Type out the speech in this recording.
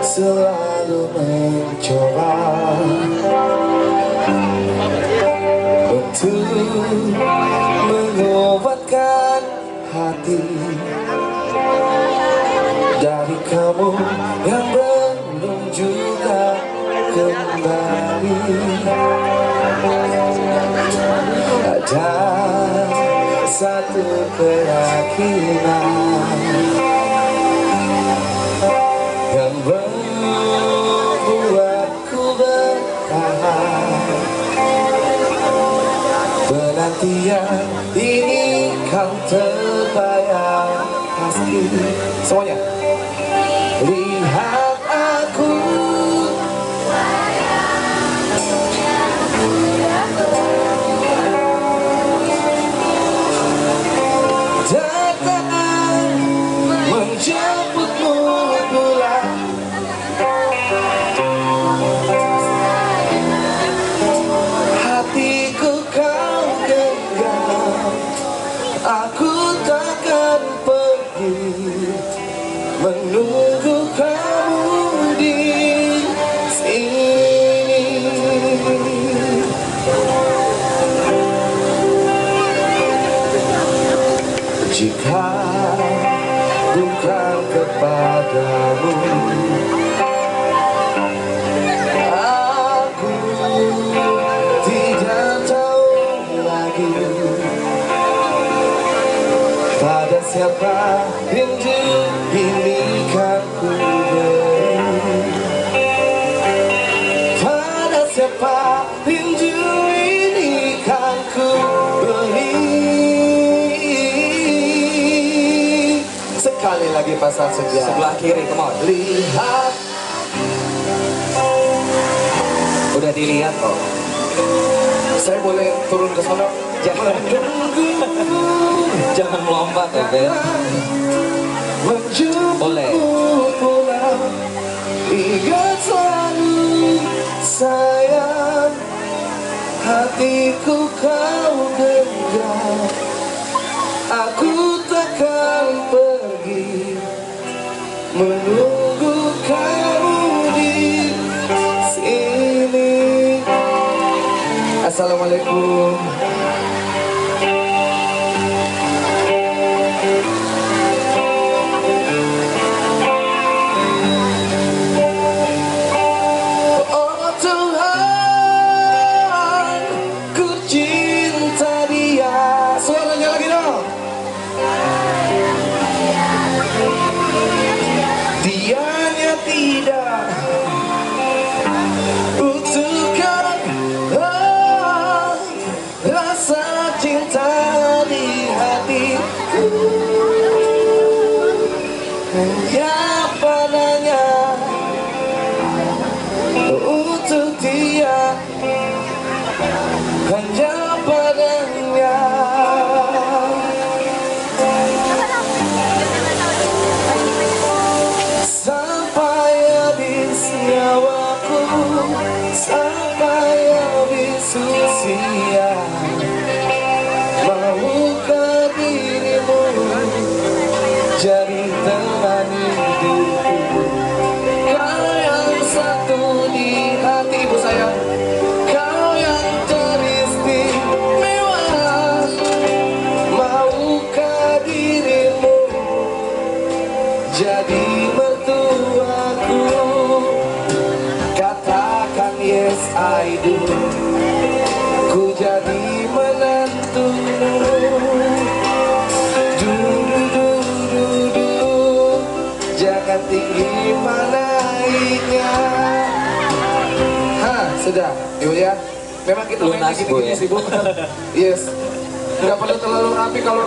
selalu mencoba untuk mengobatkan hati dari kamu yang belum juga kembali. Ada satu keyakinan yang membuatku bertahan. Penantian ini kan terbayar pasti. Semuanya lihat aku datang menjemputmu pulang. Hatiku kau genggam, aku takkan pergi menunggu kamu di sini. Jika bukan kepadamu, aku tidak tahu lagi pada siapa rindu ini kan ku beri. Pada siapa rindu ini kan ku beri. Sekali lagi pasang sedia. Sebelah kiri, come on. Lihat. Udah dilihat kok. Saya boleh turun ke sana? Jangan jangan melompat ya, Ben. Boleh. Ingat selalu sayang, hatiku kau genggam, aku takkan pergi menunggu kamu di sini. Assalamualaikum. Oh Tuhan, ku cinta dia. Suaranya lagi dong. Dianya tidak utuhkan rasa cinta di hatiku. Hanya padanya untuk dia, hanya padanya. Sampai habis nyawaku, sampai habis usia, maukah dirimu jadi teman hidupku? Kau yang satu di hati, ibu sayang, kau yang teristimewa, maukah dirimu jadi mertuaku? Katakan yes I do, ku jadi menantumu. Jangan tinggi naiknya. Sudah, ibu ya. Memang kita Lunas, main gini-gini sih, Bu. Yes. Nggak perlu terlalu rapi kalau